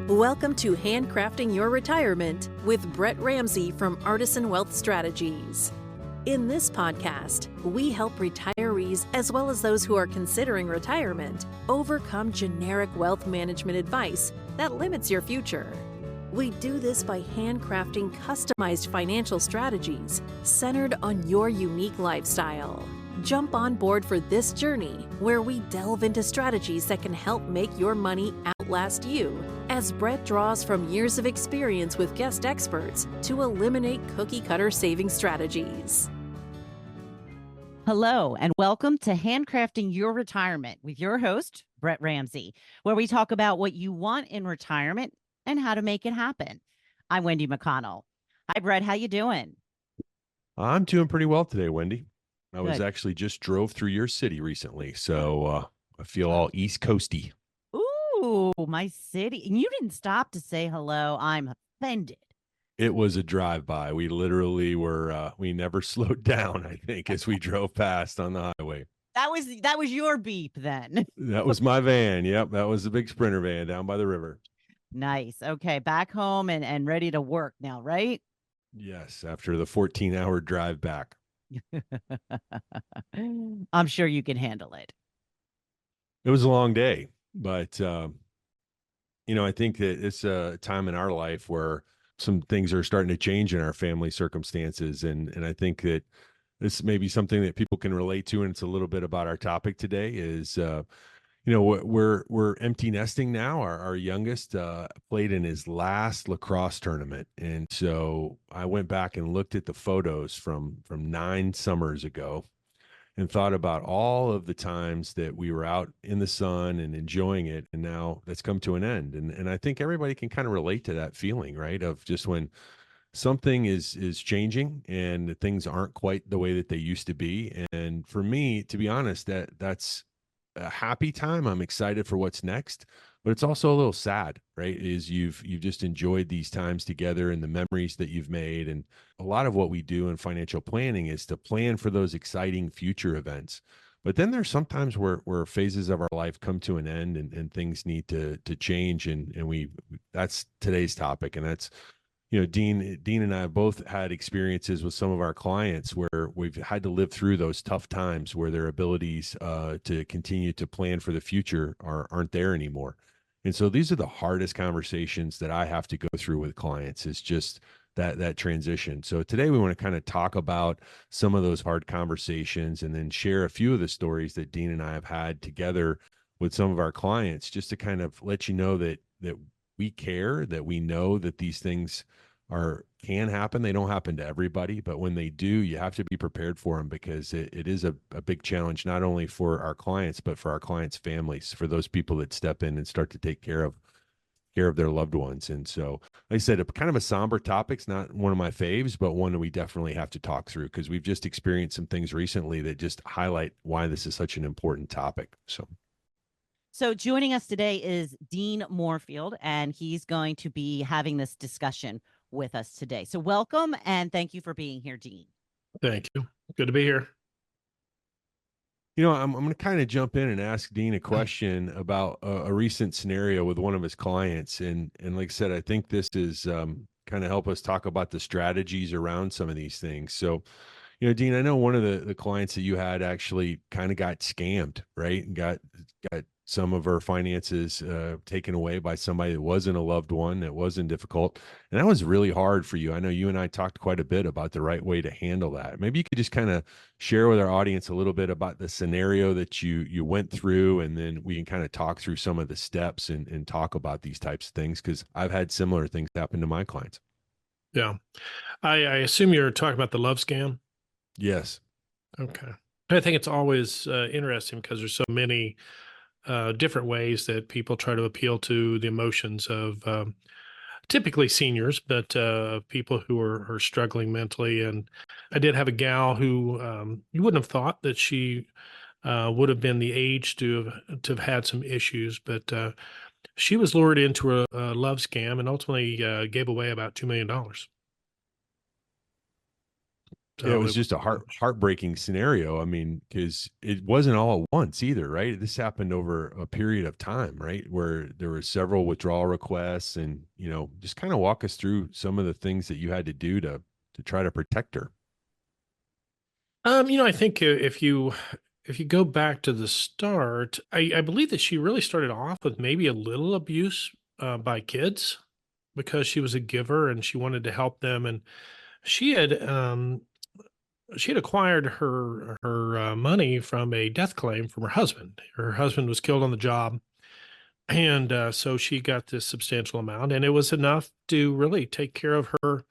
Welcome to Handcrafting Your Retirement with Brett Ramsey from Artisan Wealth Strategies. In this podcast, we help retirees as well as those who are considering retirement overcome generic wealth management advice that limits your future. We do this by handcrafting customized financial strategies centered on your unique lifestyle. Jump on board for this journey where we delve into strategies that can help make your money outlast you, as Brett draws from years of experience with guest experts to eliminate cookie-cutter saving strategies. Hello, and welcome to Handcrafting Your Retirement with your host, Brett Ramsey, where we talk about what you want in retirement and how to make it happen. I'm Wendy McConnell. Hi, Brett. How you doing? I'm doing pretty well today, Wendy. I was Good. actually just drove through your city recently, so I feel all East Coasty. Ooh, my city. And you didn't stop to say hello. I'm offended. It was a drive-by. We literally were, we never slowed down, I think, as we drove past on the highway. That was your beep then. That was my van. Yep, that was a big Sprinter van down by the river. Nice. Okay, back home and ready to work now, right? Yes, after the 14-hour drive back. I'm sure you can handle it. It was a long day, but, I think that it's a time in our life where some things are starting to change in our family circumstances. And I think that this may be something that people can relate to. And it's a little bit about our topic today is, we're empty nesting now. Our youngest played in his last lacrosse tournament. And so I went back and looked at the photos from 9 summers ago and thought about all of the times that we were out in the sun and enjoying it. And now that's come to an end. And I think everybody can kind of relate to that feeling, right? Of just when something is changing and things aren't quite the way that they used to be. And for me, to be honest, that's a happy time. I'm excited for what's next, but it's also a little sad, right? Is you've just enjoyed these times together and the memories that you've made. And a lot of what we do in financial planning is to plan for those exciting future events. But then there's sometimes where phases of our life come to an end and things need to change. And that's today's topic. And that's, Dean and I have both had experiences with some of our clients where we've had to live through those tough times where their abilities to continue to plan for the future aren't there anymore. And so these are the hardest conversations that I have to go through with clients, is just that transition. So today we want to kind of talk about some of those hard conversations and then share a few of the stories that Dean and I have had together with some of our clients, just to kind of let you know that we care, that we know that these things can happen. They don't happen to everybody, but when they do, you have to be prepared for them, because it is a big challenge, not only for our clients, but for our clients' families, for those people that step in and start to take care of their loved ones. And so, like I said, kind of a somber topic's not one of my faves, but one that we definitely have to talk through, because we've just experienced some things recently that just highlight why this is such an important topic. So joining us today is Dean Moorefield, and he's going to be having this discussion with us today. So welcome, and thank you for being here, Dean. Thank you. Good to be here. I'm going to kind of jump in and ask Dean a question about a recent scenario with one of his clients. And like I said, I think this is kind of help us talk about the strategies around some of these things. So, Dean, I know one of the clients that you had actually kind of got scammed, right? And got some of her finances taken away by somebody that wasn't a loved one, that wasn't difficult. And that was really hard for you. I know you and I talked quite a bit about the right way to handle that. Maybe you could just kind of share with our audience a little bit about the scenario that you went through, and then we can kind of talk through some of the steps and talk about these types of things, because I've had similar things happen to my clients. Yeah. I assume you're talking about the love scam? Yes. Okay. I think it's always interesting because there's so many different ways that people try to appeal to the emotions of typically seniors, but people who are struggling mentally. And I did have a gal who you wouldn't have thought that she would have been the age to have had some issues, but she was lured into a love scam and ultimately gave away about $2 million. Yeah, it So was just a heartbreaking scenario. I mean, because it wasn't all at once either, right? This happened over a period of time, right? Where there were several withdrawal requests, and just kind of walk us through some of the things that you had to do to try to protect her. I think if you go back to the start, I believe that she really started off with maybe a little abuse by kids because she was a giver and she wanted to help them, and she had um, she had acquired her money from a death claim from her husband. Her husband was killed on the job, and so she got this substantial amount, and it was enough to really take care of her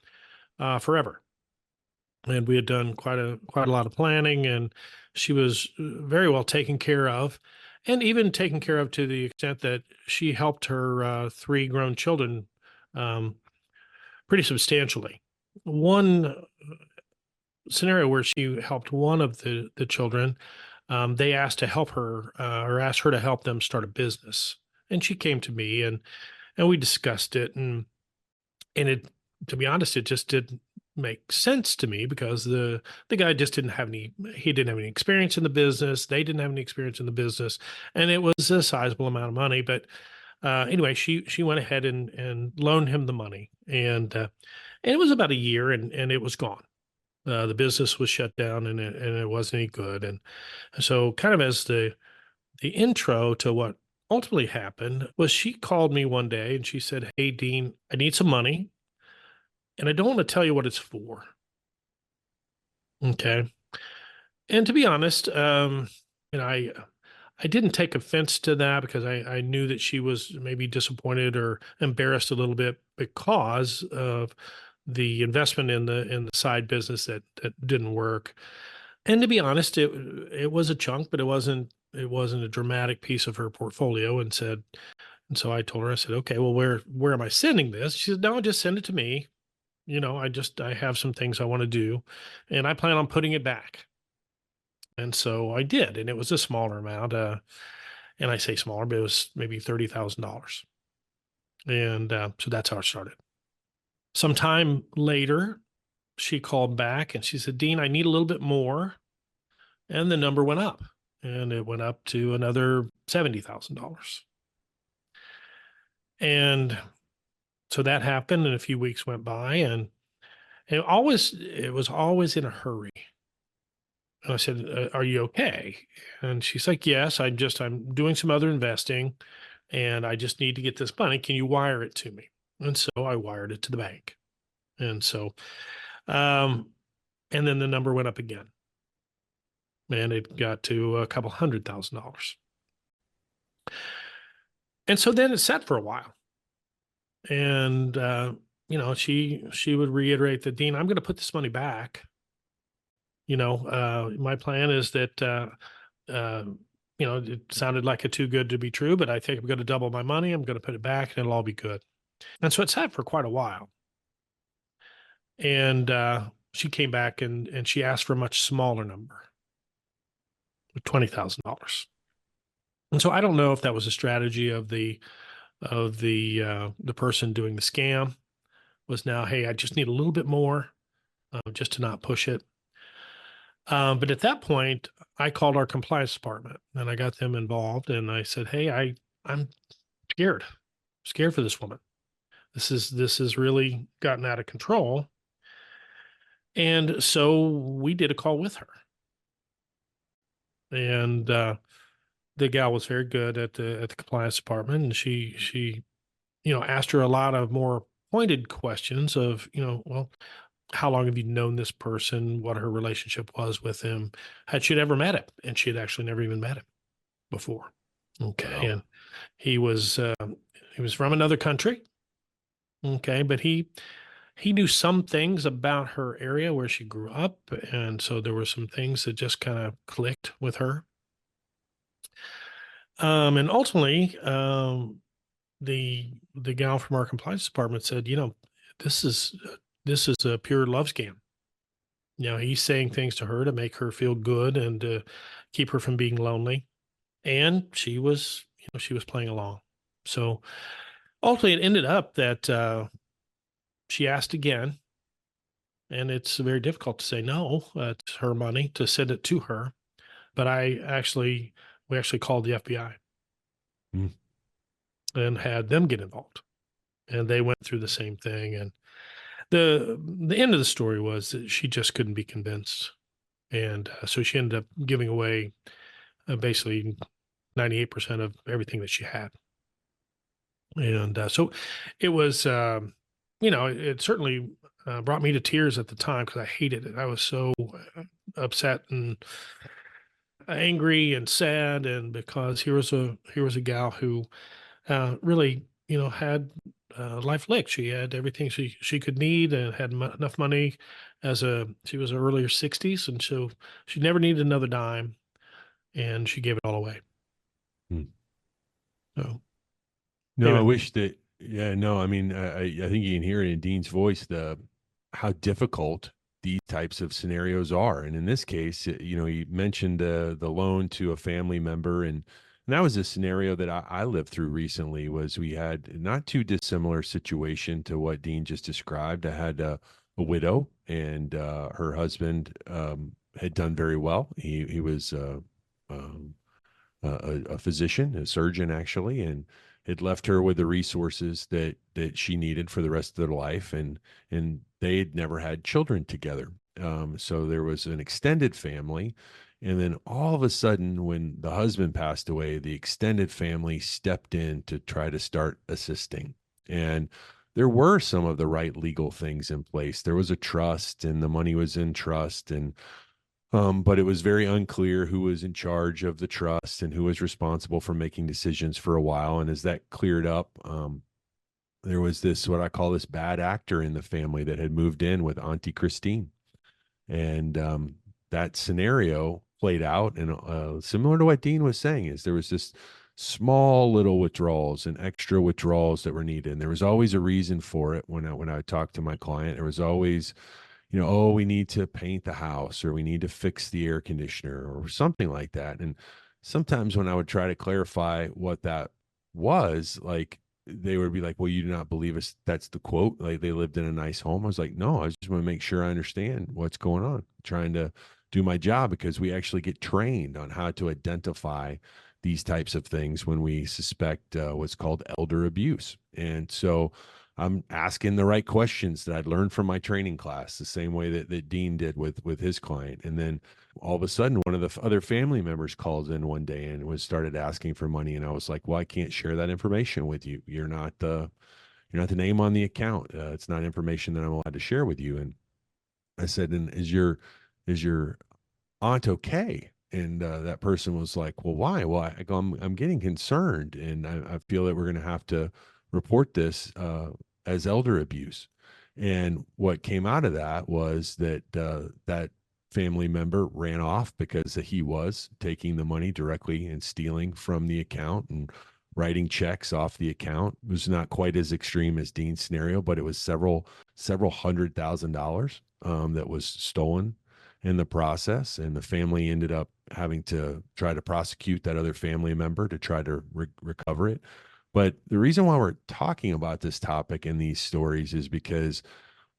forever. And we had done quite a lot of planning, and she was very well taken care of, and even taken care of to the extent that she helped her three grown children um, pretty substantially. One scenario where she helped one of the children, they asked to help her or asked her to help them start a business, and she came to me, and we discussed it, and it, to be honest, it just didn't make sense to me because the guy just didn't have any experience in the business. They didn't have any experience in the business, and it was a sizable amount of money. But anyway, she went ahead and loaned him the money, and it was about a year, and it was gone. The business was shut down, and it wasn't any good. And so, kind of as the intro to what ultimately happened was, she called me one day and she said, "Hey, Dean, I need some money, and I don't want to tell you what it's for." Okay. And to be honest, and I didn't take offense to that because I knew that she was maybe disappointed or embarrassed a little bit because of the investment in the side business that didn't work. And to be honest, it was a chunk, but it wasn't a dramatic piece of her portfolio. And so I told her, I said, "Okay, well, where am I sending this?" She said, "No, just send it to me. I have some things I want to do, and I plan on putting it back." And so I did, and it was a smaller amount. And I say smaller, but it was maybe $30,000. And so that's how it started. Sometime later, she called back and she said, "Dean, I need a little bit more." And the number went up, and it went up to another $70,000. And so that happened, and a few weeks went by, and it was always in a hurry. And I said, "Are you okay?" And she's like, "Yes, I'm doing some other investing, and I just need to get this money. Can you wire it to me?" And so I wired it to the bank. And so, um, and then the number went up again, and it got to a couple $100,000. And so then it sat for a while. And, she would reiterate that, "Dean, I'm going to put this money back. My plan is that, uh, it sounded like it too good to be true, but I think I'm going to double my money. I'm going to put it back and it'll all be good." And so it sat for quite a while. And she came back and she asked for a much smaller number, $20,000. And so I don't know if that was a strategy of the person doing the scam, was now, "Hey, I just need a little bit more, just to not push it." But at that point, I called our compliance department and I got them involved, and I said, "Hey, I'm scared, scared for this woman. This has really gotten out of control." And so we did a call with her, and the gal was very good at the compliance department, and she asked her a lot of more pointed questions of, well, how long have you known this person? What her relationship was with him? Had she ever met him? And she had actually never even met him before. Okay. Wow. And he was from another country. Okay. But he knew some things about her area where she grew up. And so there were some things that just kind of clicked with her. And ultimately, the gal from our compliance department said, this is this is a pure love scam. He's saying things to her to make her feel good and to keep her from being lonely. And she was playing along. So ultimately, it ended up that she asked again, and it's very difficult to say no. It's her money to send it to her. But we actually called the FBI Mm. and had them get involved, and they went through the same thing. And the end of the story was that she just couldn't be convinced, and so she ended up giving away basically 98% of everything that she had. And so it was, it certainly brought me to tears at the time because I hated it. I was so upset and angry and sad, and because here was a gal who really, had life licked. She had everything she could need and had enough money she was earlier 60s, and so she never needed another dime, and she gave it all away. Mm. So No, I anyway, wish that. Yeah, no, I mean, I think you can hear it in Dean's voice how difficult these types of scenarios are. And in this case, he mentioned the loan to a family member, and that was a scenario that I lived through recently. Was we had not too dissimilar situation to what Dean just described. I had a widow, and her husband had done very well. He was um, a physician, a surgeon actually, and had left her with the resources that she needed for the rest of their life, and they had never had children together. So there was an extended family, and then all of a sudden, when the husband passed away, the extended family stepped in to try to start assisting, and there were some of the right legal things in place. There was a trust, and the money was in trust, but it was very unclear who was in charge of the trust and who was responsible for making decisions for a while. And as that cleared up, there was this, what I call this bad actor in the family that had moved in with Auntie Christine. And that scenario played out. And similar to what Dean was saying, is there was this small little withdrawals and extra withdrawals that were needed. And there was always a reason for it. When I talked to my client, there was always, oh, we need to paint the house, or we need to fix the air conditioner or something like that. And sometimes when I would try to clarify what that was, like, they would be like, well, you do not believe us. That's the quote. Like, they lived in a nice home. I was like, no, I just want to make sure I understand what's going on, trying to do my job, because we actually get trained on how to identify these types of things when we suspect what's called elder abuse. And so I'm asking the right questions that I'd learned from my training class, the same way that Dean did with his client. And then all of a sudden, one of the other family members called in one day and was started asking for money. And I was like, well, I can't share that information with you. You're not the name on the account. It's not information that I'm allowed to share with you. And I said, and is your aunt okay? And that person was like, well, why? Well, I go, I'm getting concerned, and I feel that we're going to have to report this as elder abuse. And what came out of that was that that family member ran off because he was taking the money directly and stealing from the account and writing checks off the account. It was not quite as extreme as Dean's scenario, but it was several $100,000 that was stolen in the process. And the family ended up having to try to prosecute that other family member to try to recover it. But the reason why we're talking about this topic and these stories is because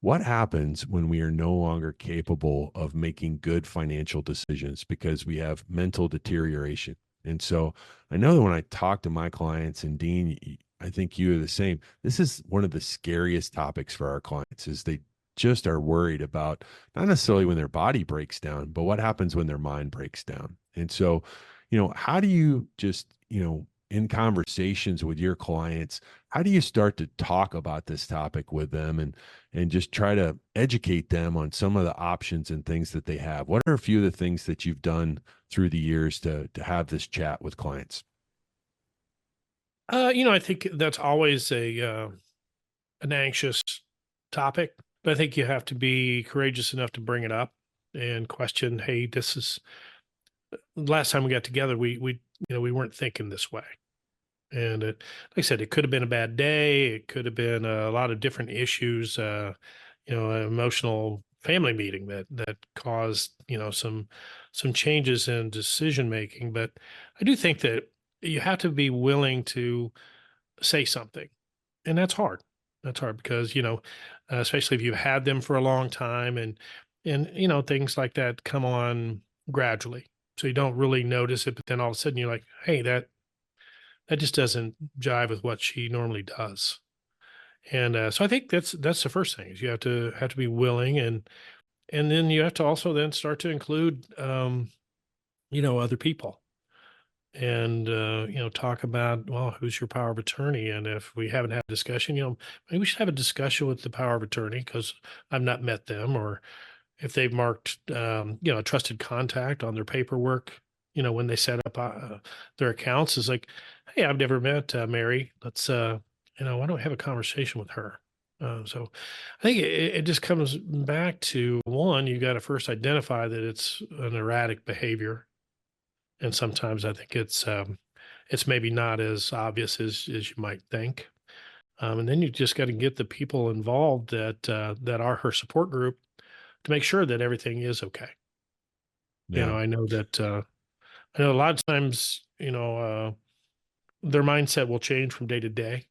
what happens when we are no longer capable of making good financial decisions because we have mental deterioration? And so I know that when I talk to my clients, and Dean, I think you are the same, this is one of the scariest topics for our clients. Is they just are worried about not necessarily when their body breaks down, but what happens when their mind breaks down. And so, how do you just, in conversations with your clients, how do you start to talk about this topic with them and just try to educate them on some of the options and things that they have? What are a few of the things that you've done through the years to have this chat with clients? I think that's always an anxious topic, but I think you have to be courageous enough to bring it up and question, hey, this is last time we got together, we weren't thinking this way. And like I said, it could have been a bad day. It could have been a lot of different issues, an emotional family meeting that caused, some changes in decision making. But I do think that you have to be willing to say something, and that's hard. That's hard because, especially if you've had them for a long time and, things like that come on gradually. So you don't really notice it, but then all of a sudden you're like, hey, that just doesn't jive with what she normally does. And so I think that's the first thing is you have to be willing, and then you have to also then start to include other people, and talk about, well, who's your power of attorney, and if we haven't had a discussion, maybe we should have a discussion with the power of attorney because I've not met them, or if they've marked a trusted contact on their paperwork, when they set up their accounts, is like, hey, I've never met Mary, let's why don't we have a conversation with her. So I think it just comes back to, one, you got to first identify that it's an erratic behavior, and sometimes I think it's maybe not as obvious as you might think. And then you just got to get the people involved that are her support group to make sure that everything is okay. Yeah. I know that I know a lot of times, their mindset will change from day to day.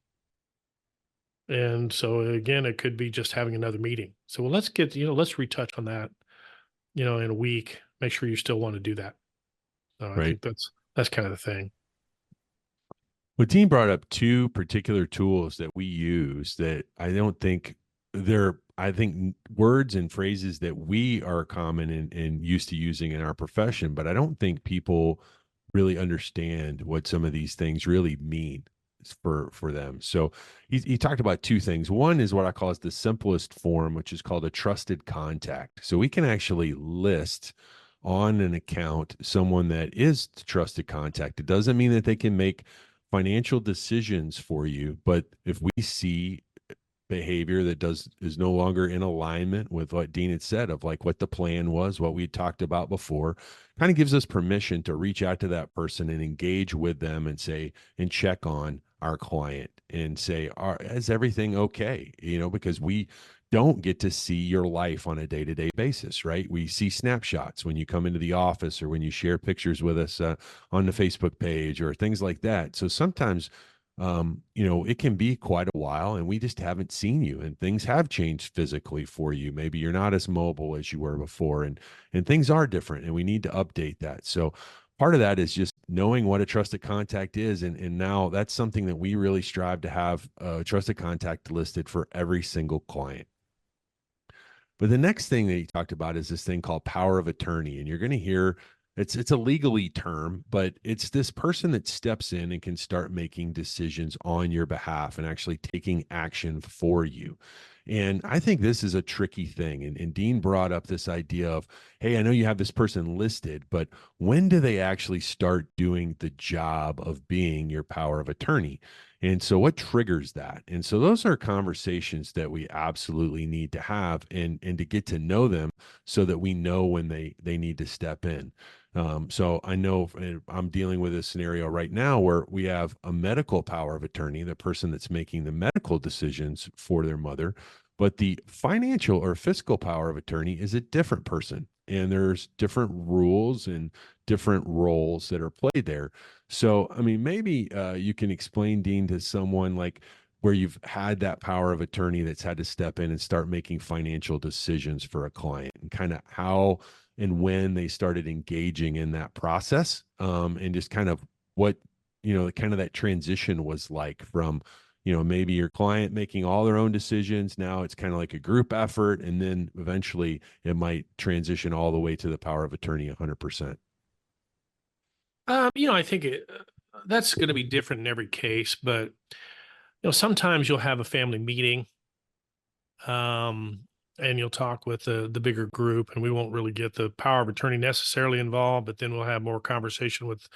And so again, it could be just having another meeting. So, well, let's retouch on that, in a week. Make sure you still want to do that. So I Right. think that's kind of the thing. Well, Dean brought up two particular tools that we use that I don't think I think words and phrases that we are common and used to using in our profession, but I don't think people really understand what some of these things really mean for them. So he talked about two things. One is what I call is the simplest form, which is called a trusted contact. So we can actually list on an account someone that is the trusted contact. It doesn't mean that they can make financial decisions for you, but if we see behavior that is no longer in alignment with what Dean had said of like what the plan was, what we had talked about before, kind of gives us permission to reach out to that person and engage with them and say and check on our client and say, is everything okay? Because we don't get to see your life on a day-to-day basis, right? We see snapshots when you come into the office or when you share pictures with us on the Facebook page or things like that. So sometimes it can be quite a while and we just haven't seen you, and things have changed physically for you. Maybe you're not as mobile as you were before, and things are different, and we need to update that. So part of that is just knowing what a trusted contact is. And now that's something that we really strive to have a trusted contact listed for every single client. But the next thing that he talked about is this thing called power of attorney. And you're going to hear it's a legally term, but it's this person that steps in and can start making decisions on your behalf and actually taking action for you. And I think this is a tricky thing. And Dean brought up this idea of, hey, I know you have this person listed, but when do they actually start doing the job of being your power of attorney? And so what triggers that? And so those are conversations that we absolutely need to have and to get to know them so that we know when they need to step in. So I know I'm dealing with a scenario right now where we have a medical power of attorney, the person that's making the medical decisions for their mother, but the financial or fiscal power of attorney is a different person. And there's different rules and different roles that are played there. So, I mean, maybe you can explain, Dean, to someone like where you've had that power of attorney that's had to step in and start making financial decisions for a client, and kind of how and when they started engaging in that process, and just kind of what, kind of that transition was like from, maybe your client making all their own decisions. Now it's kind of like a group effort. And then eventually it might transition all the way to the power of attorney 100%. I think that's going to be different in every case, but sometimes you'll have a family meeting, and you'll talk with the bigger group, and we won't really get the power of attorney necessarily involved, but then we'll have more conversation with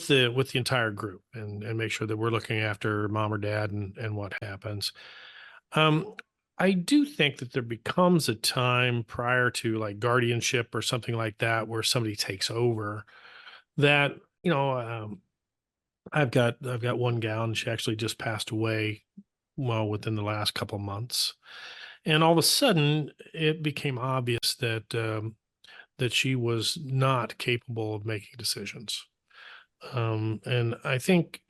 the entire group and make sure that we're looking after mom or dad and what happens. Um, I do think that there becomes a time prior to like guardianship or something like that where somebody takes over that, I've got one gal, and she actually just passed away, well, within the last couple of months. And all of a sudden, it became obvious that she was not capable of making decisions. And I think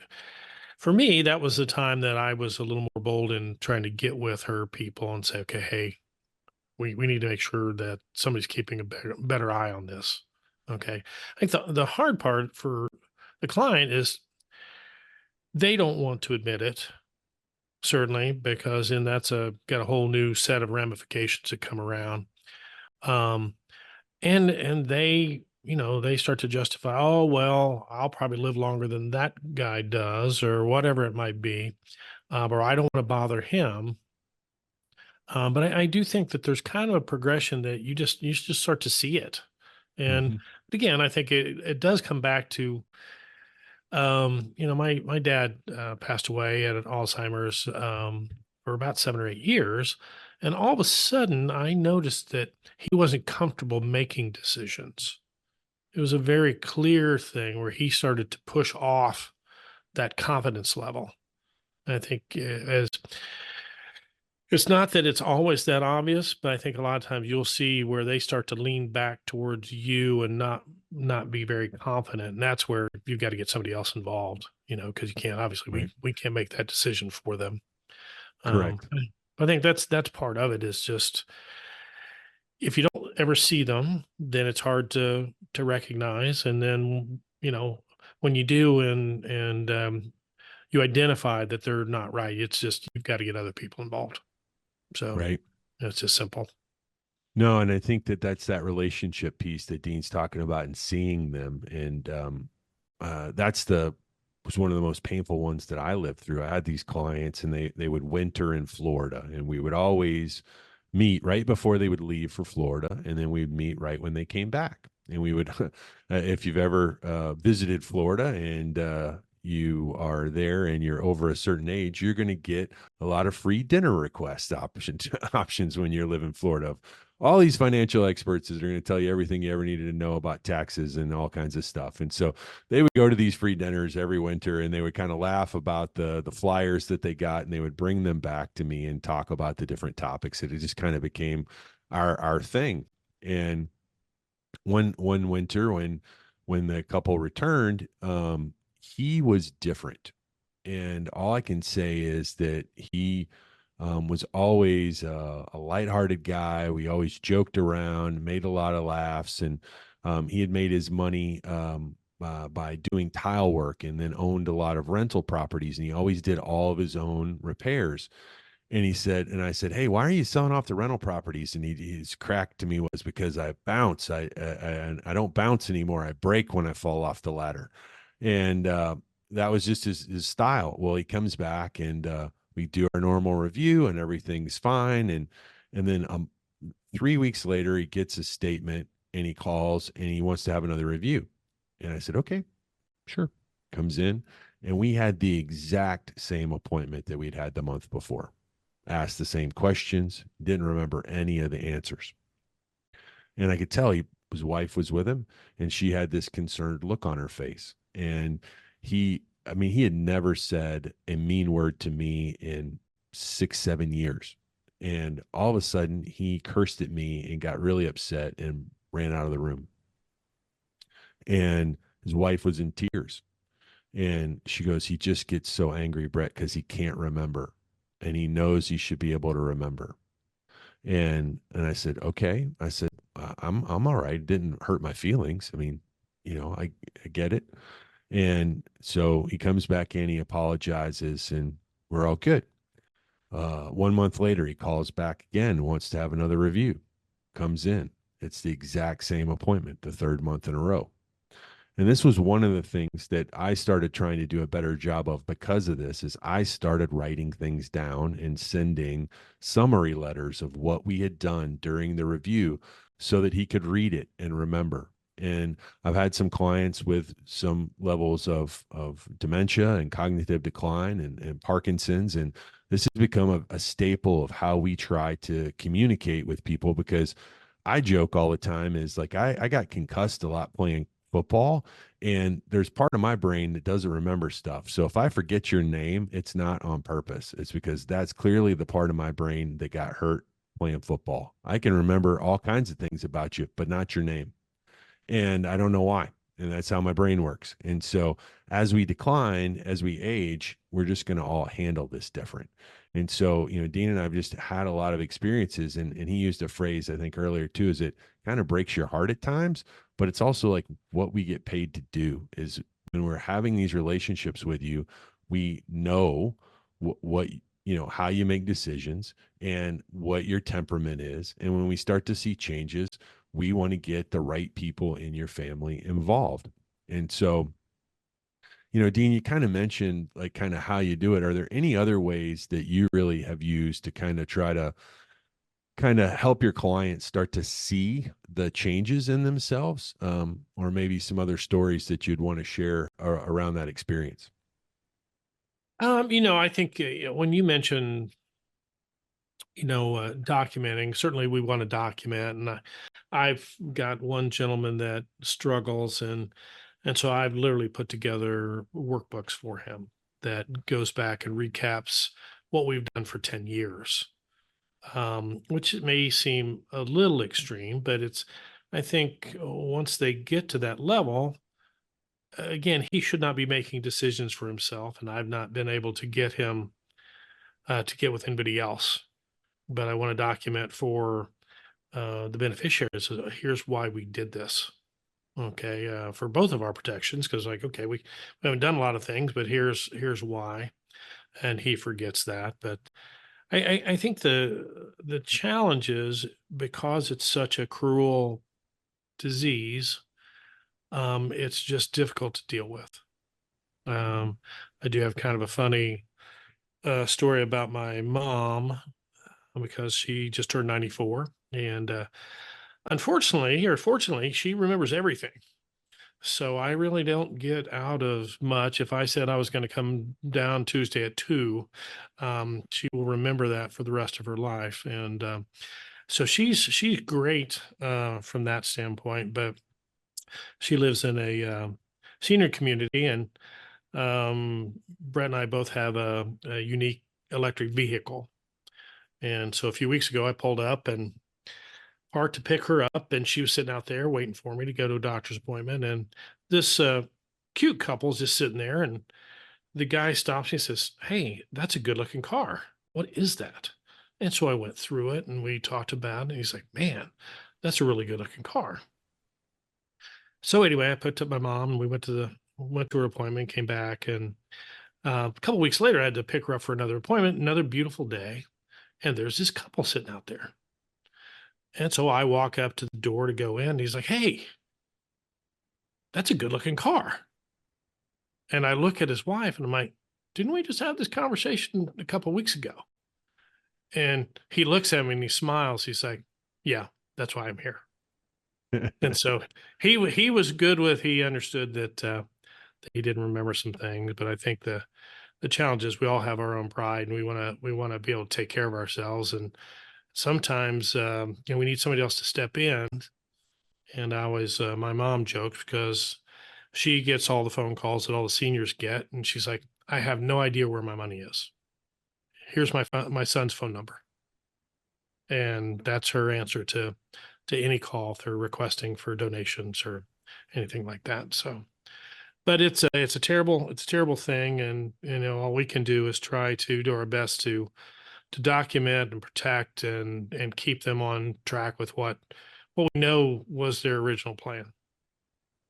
for me, that was the time that I was a little more bold in trying to get with her people and say, okay, hey, we need to make sure that somebody's keeping a better eye on this. Okay. I think the hard part for the client is they don't want to admit it, certainly, because then that's got a whole new set of ramifications that come around. Um, and they, they start to justify, oh, well, I'll probably live longer than that guy does, or whatever it might be. Or I don't want to bother him. But I do think that there's kind of a progression that you just start to see it. And Mm-hmm. again, I think it does come back to, my dad passed away at an Alzheimer's for about 7 or 8 years. And all of a sudden, I noticed that he wasn't comfortable making decisions. It was a very clear thing where he started to push off that confidence level. I think as it's not that it's always that obvious, but I think a lot of times you'll see where they start to lean back towards you and not be very confident. And that's where you've got to get somebody else involved, because you can't, obviously Right. we can't make that decision for them. Correct. I think that's part of it, is just if you don't ever see them, then it's hard to recognize. And then, when you do and you identify that they're not right, it's just you've got to get other people involved. So Right. it's just simple. No, and I think that that's that relationship piece that Dean's talking about, and seeing them. And that's was one of the most painful ones that I lived through. I had these clients, and they would winter in Florida, and we would always meet right before they would leave for Florida, and then we'd meet right when they came back. And we would, if you've ever visited Florida and you are there and you're over a certain age, you're going to get a lot of free dinner request options when you live in Florida. All these financial experts are going to tell you everything you ever needed to know about taxes and all kinds of stuff. And so they would go to these free dinners every winter, and they would kind of laugh about the flyers that they got, and they would bring them back to me and talk about the different topics. That it just kind of became our thing. And one winter when the couple returned, he was different. And all I can say is that he was always a lighthearted guy. We always joked around, made a lot of laughs, and he had made his money by doing tile work, and then owned a lot of rental properties, and he always did all of his own repairs. And I said, hey, why are you selling off the rental properties? And his crack to me was, because I bounce. I don't bounce anymore. I break when I fall off the ladder. And that was just his style. Well, he comes back, and we do our normal review, and everything's fine. And then 3 weeks later, he gets a statement, and he calls, and he wants to have another review. And I said, okay, sure. Comes in, and we had the exact same appointment that we'd had the month before. Asked the same questions, didn't remember any of the answers. And I could tell his wife was with him, and she had this concerned look on her face. And he had never said a mean word to me in 6-7 years. And all of a sudden he cursed at me and got really upset and ran out of the room. And his wife was in tears. And she goes, he just gets so angry, Brett, because he can't remember. And he knows he should be able to remember. And I said, okay. I said, I'm all right. It didn't hurt my feelings. I mean, I get it. And so he comes back in, he apologizes, and we're all good. 1 month later, he calls back again, wants to have another review, comes in. It's the exact same appointment, the third month in a row. And this was one of the things that I started trying to do a better job of because of this, is I started writing things down and sending summary letters of what we had done during the review so that he could read it and remember. And I've had some clients with some levels of dementia and cognitive decline and Parkinson's. And this has become a staple of how we try to communicate with people, because I joke all the time is like, I got concussed a lot playing football, and there's part of my brain that doesn't remember stuff. So if I forget your name, it's not on purpose. It's because that's clearly the part of my brain that got hurt playing football. I can remember all kinds of things about you, but not your name. And I don't know why. and that's how my brain works. And so as we decline, as we age, we're just going to all handle this different. And so, Dean and I have just had a lot of experiences, and he used a phrase, I think earlier too, is it kind of breaks your heart at times, but it's also like what we get paid to do is when we're having these relationships with you, we know what how you make decisions and what your temperament is. And when we start to see changes, we want to get the right people in your family involved. And so, Dean, you kind of mentioned like kind of how you do it. Are there any other ways that you really have used to kind of try to kind of help your clients start to see the changes in themselves, or maybe some other stories that you'd want to share around that experience? I think when you mention, documenting, certainly we want to document, and I've got one gentleman that struggles, and so I've literally put together workbooks for him that goes back and recaps what we've done for 10 years, which may seem a little extreme, but I think once they get to that level, again, he should not be making decisions for himself, and I've not been able to get him to get with anybody else. But I want to document for the beneficiaries. Here's why we did this. Okay, for both of our protections, because okay, we haven't done a lot of things, but here's why, and he forgets that. But I think the challenge is because it's such a cruel disease, it's just difficult to deal with. I do have kind of a funny story about my mom because she just turned 94, and unfortunately or fortunately, she remembers everything. So I really don't get out of much. If I said I was going to come down Tuesday at 2, she will remember that for the rest of her life. And so she's great from that standpoint, but she lives in a senior community, and Brett and I both have a unique electric vehicle. And so a few weeks ago, I pulled up and parked to pick her up, and she was sitting out there waiting for me to go to a doctor's appointment. And this cute couple's just sitting there, and the guy stops me and says, "Hey, that's a good looking car. What is that?" And so I went through it and we talked about it. And he's like, "Man, that's a really good looking car." So anyway, I picked up my mom and we went to her appointment, came back, and a couple weeks later, I had to pick her up for another appointment, another beautiful day. And there's this couple sitting out there. And so I walk up to the door to go in. And he's like, "Hey, that's a good looking car." And I look at his wife and I'm like, "Didn't we just have this conversation a couple weeks ago?" And he looks at me and he smiles. He's like, "Yeah, that's why I'm here." And so he was good with, he understood that he didn't remember some things, but I think the challenge is we all have our own pride, and we want to be able to take care of ourselves. And sometimes, we need somebody else to step in. And I always, my mom jokes because she gets all the phone calls that all the seniors get. And she's like, "I have no idea where my money is. Here's my son's phone number." And that's her answer to any call if they're requesting for donations or anything like that. So, but it's a terrible thing. And, all we can do is try to do our best to document and protect and keep them on track with what we know was their original plan.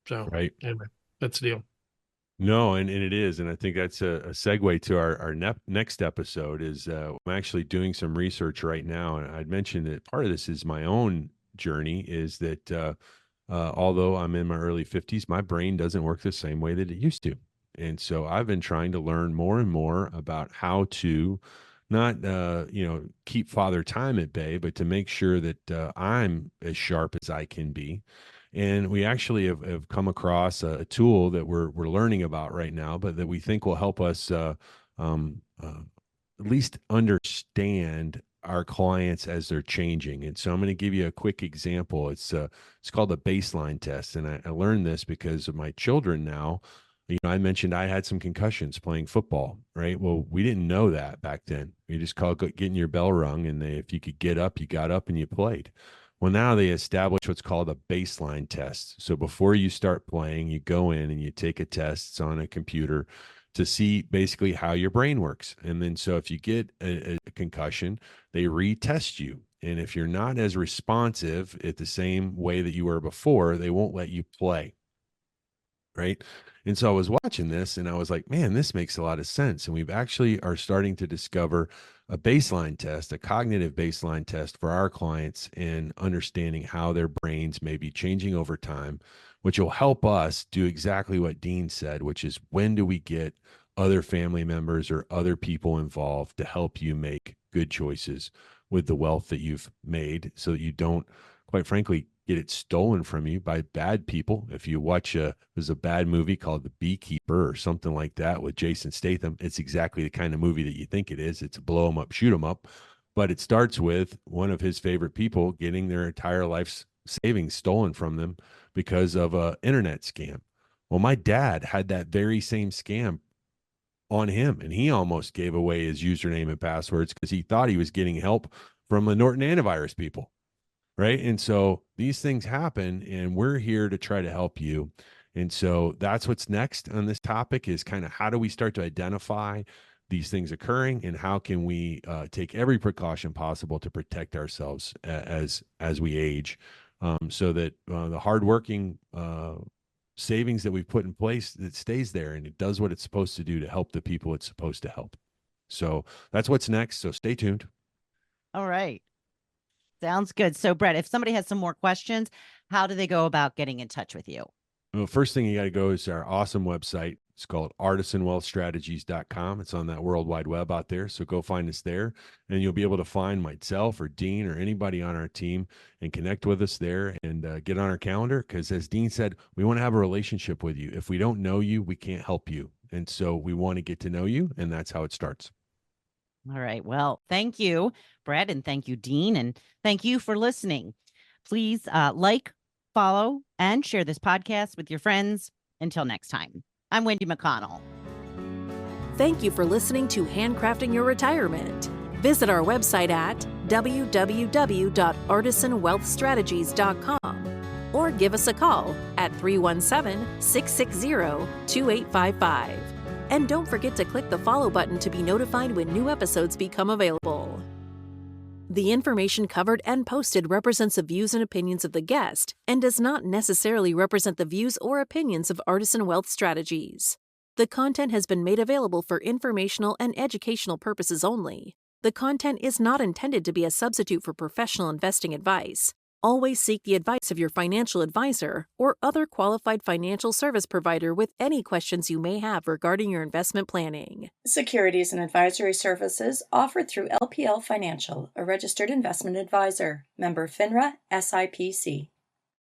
So Right. anyway, that's the deal. No, and it is. And I think that's a segue to our next episode is I'm actually doing some research right now. And I'd mentioned that part of this is my own journey is that although I'm in my early 50s, my brain doesn't work the same way that it used to. And so I've been trying to learn more and more about how to not, keep father time at bay, but to make sure that I'm as sharp as I can be. And we actually have come across a tool that we're learning about right now, but that we think will help us at least understand our clients as they're changing. And so I'm going to give you a quick example. It's called the baseline test. And I learned this because of my children now. I mentioned I had some concussions playing football, right? Well, we didn't know that back then. We just called getting your bell rung, and if you could get up, you got up and you played. Well, now they establish what's called a baseline test. So before you start playing, you go in and you take a test. It's on a computer to see basically how your brain works. And then so if you get a concussion, they retest you. And if you're not as responsive at the same way that you were before, they won't let you play. Right. And so I was watching this and I was like, man, this makes a lot of sense. And we've actually are starting to discover a baseline test, a cognitive baseline test for our clients in understanding how their brains may be changing over time, which will help us do exactly what Dean said, which is when do we get other family members or other people involved to help you make good choices with the wealth that you've made so that you don't, quite frankly, get it stolen from you by bad people. If you watch there's a bad movie called The Beekeeper or something like that with Jason Statham, it's exactly the kind of movie that you think it is. It's a blow 'em up, shoot 'em up. But it starts with one of his favorite people getting their entire life's savings stolen from them because of a internet scam. Well, my dad had that very same scam on him, and he almost gave away his username and passwords because he thought he was getting help from the Norton antivirus people. Right. And so these things happen and we're here to try to help you. And so that's what's next on this topic is kind of how do we start to identify these things occurring and how can we take every precaution possible to protect ourselves as we age so that the hardworking savings that we've put in place, it stays there and it does what it's supposed to do to help the people it's supposed to help. So that's what's next. So stay tuned. All right. Sounds good. So, Brett, if somebody has some more questions, how do they go about getting in touch with you? Well, first thing you got to go is our awesome website. It's called artisanwealthstrategies.com. It's on that World Wide Web out there. So go find us there and you'll be able to find myself or Dean or anybody on our team and connect with us there and get on our calendar. Because as Dean said, we want to have a relationship with you. If we don't know you, we can't help you. And so we want to get to know you. And that's how it starts. All right. Well, thank you, Brett, and thank you, Dean, and thank you for listening. Please like, follow, and share this podcast with your friends. Until next time, I'm Wendy McConnell. Thank you for listening to Handcrafting Your Retirement. Visit our website at www.artisanwealthstrategies.com or give us a call at 317-660-2855. And don't forget to click the follow button to be notified when new episodes become available. The information covered and posted represents the views and opinions of the guest and does not necessarily represent the views or opinions of Artisan Wealth Strategies. The content has been made available for informational and educational purposes only. The content is not intended to be a substitute for professional investing advice. Always seek the advice of your financial advisor or other qualified financial service provider with any questions you may have regarding your investment planning. Securities and advisory services offered through LPL Financial, a registered investment advisor. Member FINRA, SIPC.